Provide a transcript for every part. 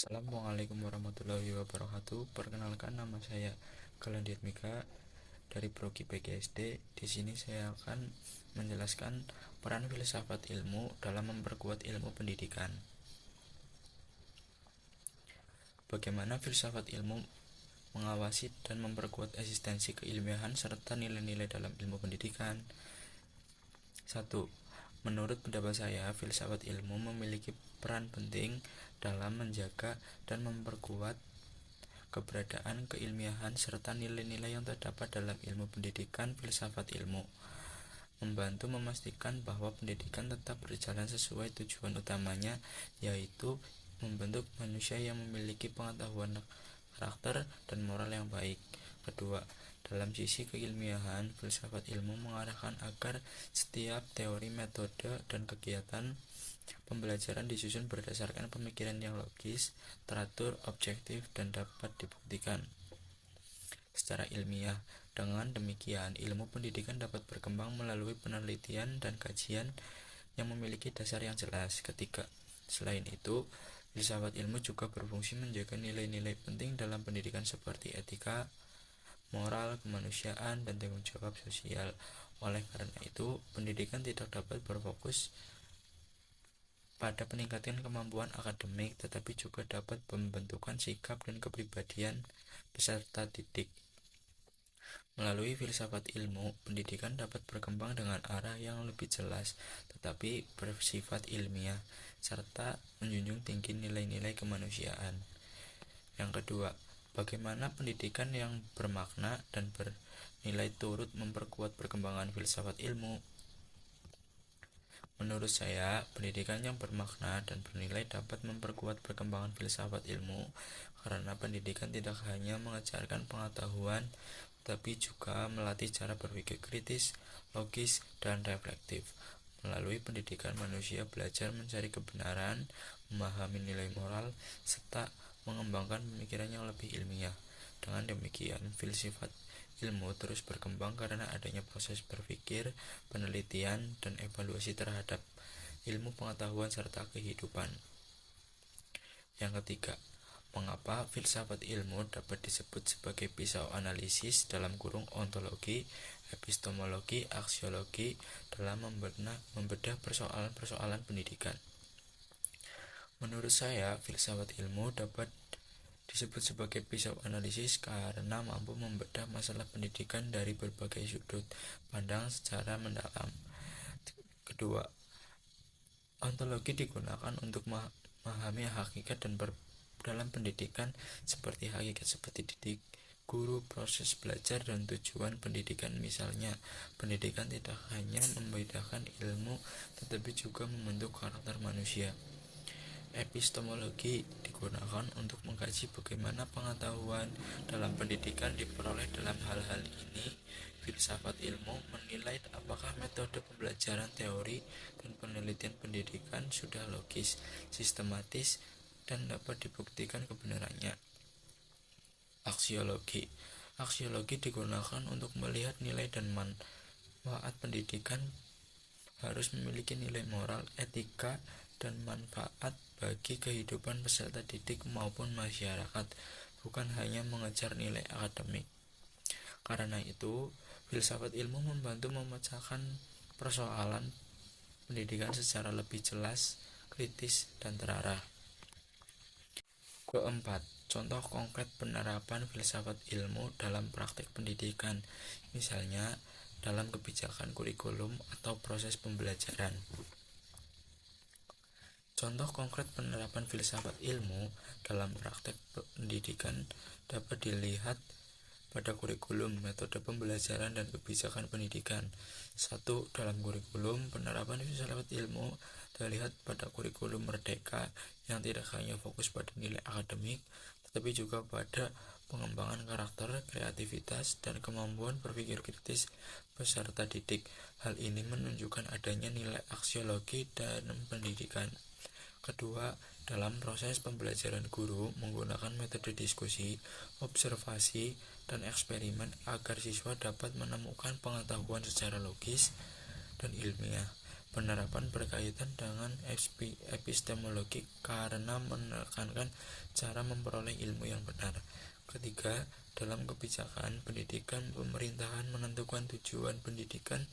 Assalamualaikum warahmatullahi wabarakatuh. Perkenalkan, nama saya Galandiat Mika dari Prodi PGSD. Di sini saya akan menjelaskan peran filsafat ilmu dalam memperkuat ilmu pendidikan. Bagaimana filsafat ilmu mengawasi dan memperkuat eksistensi keilmiahan serta nilai-nilai dalam ilmu pendidikan. 1. Menurut pendapat saya, filsafat ilmu memiliki peran penting dalam menjaga dan memperkuat keberadaan keilmiahan serta nilai-nilai yang terdapat dalam ilmu pendidikan. Filsafat ilmu membantu memastikan bahwa pendidikan tetap berjalan sesuai tujuan utamanya, yaitu membentuk manusia yang memiliki pengetahuan, karakter, dan moral yang baik. Kedua, dalam sisi keilmiahan, filsafat ilmu mengarahkan agar setiap teori, metode, dan kegiatan pembelajaran disusun berdasarkan pemikiran yang logis, teratur, objektif, dan dapat dibuktikan secara ilmiah. Dengan demikian, ilmu pendidikan dapat berkembang melalui penelitian dan kajian yang memiliki dasar yang jelas. Ketiga, selain itu, filsafat ilmu juga berfungsi menjaga nilai-nilai penting dalam pendidikan seperti etika, moral, kemanusiaan, dan tanggung jawab sosial. Oleh karena itu, pendidikan tidak dapat berfokus pada peningkatan kemampuan akademik, tetapi juga dapat membentukkan sikap dan kepribadian peserta didik. Melalui filsafat ilmu, pendidikan dapat berkembang dengan arah yang lebih jelas, tetapi bersifat ilmiah, serta menjunjung tinggi nilai-nilai kemanusiaan. Yang kedua, bagaimana pendidikan yang bermakna dan bernilai turut memperkuat perkembangan filsafat ilmu? Menurut saya, pendidikan yang bermakna dan bernilai dapat memperkuat perkembangan filsafat ilmu, karena pendidikan tidak hanya mengajarkan pengetahuan, tetapi juga melatih cara berpikir kritis, logis, dan reflektif. Melalui pendidikan, manusia belajar mencari kebenaran, memahami nilai moral, serta mengembangkan pemikiran yang lebih ilmiah. Dengan demikian, filsafat ilmu terus berkembang karena adanya proses berpikir, penelitian, dan evaluasi terhadap ilmu pengetahuan serta kehidupan. Yang ketiga, mengapa filsafat ilmu dapat disebut sebagai pisau analisis (ontologi, epistemologi, aksiologi) dalam membedah persoalan-persoalan pendidikan? Menurut saya, filsafat ilmu dapat disebut sebagai pisau analisis karena mampu membedah masalah pendidikan dari berbagai sudut pandang secara mendalam. Kedua, ontologi digunakan untuk memahami hakikat dan dalam pendidikan seperti hakikat seperti didik, guru, proses belajar, dan tujuan pendidikan. Misalnya, pendidikan tidak hanya membedakan ilmu, tetapi juga membentuk karakter manusia. Epistemologi digunakan untuk mengkaji bagaimana pengetahuan dalam pendidikan diperoleh. Dalam hal-hal ini, filsafat ilmu menilai apakah metode pembelajaran, teori, dan penelitian pendidikan sudah logis, sistematis, dan dapat dibuktikan kebenarannya. Aksiologi digunakan untuk melihat nilai dan manfaat pendidikan harus memiliki nilai moral, etika, dan manfaat bagi kehidupan peserta didik maupun masyarakat, bukan hanya mengejar nilai akademik. Karena itu, filsafat ilmu membantu memecahkan persoalan pendidikan secara lebih jelas, kritis, dan terarah. Keempat, contoh konkret penerapan filsafat ilmu dalam praktik pendidikan, misalnya dalam kebijakan kurikulum atau proses pembelajaran. Contoh konkret penerapan filsafat ilmu dalam praktek pendidikan dapat dilihat pada kurikulum, metode pembelajaran, dan kebijakan pendidikan. 1. Dalam kurikulum, penerapan filsafat ilmu terlihat pada kurikulum Merdeka yang tidak hanya fokus pada nilai akademik, tetapi juga pada pengembangan karakter, kreativitas, dan kemampuan berpikir kritis peserta didik. Hal ini menunjukkan adanya nilai aksiologi dalam pendidikan. Kedua, dalam proses pembelajaran, guru menggunakan metode diskusi, observasi, dan eksperimen agar siswa dapat menemukan pengetahuan secara logis dan ilmiah. Penerapan berkaitan dengan epistemologi karena menekankan cara memperoleh ilmu yang benar. Ketiga, dalam kebijakan pendidikan, pemerintahan menentukan tujuan pendidikan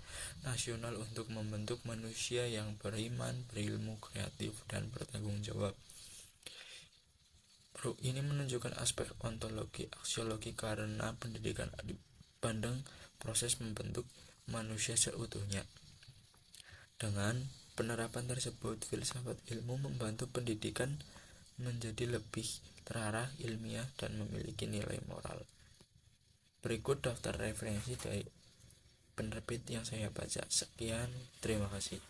nasional untuk membentuk manusia yang beriman, berilmu, kreatif, dan bertanggung jawab. Ini menunjukkan aspek ontologi, aksiologi karena pendidikan dipandang proses membentuk manusia seutuhnya. Dengan penerapan tersebut, filsafat ilmu membantu pendidikan menjadi lebih terarah, ilmiah, dan memiliki nilai moral. Berikut daftar referensi dari penerbit yang saya baca. Sekian, terima kasih.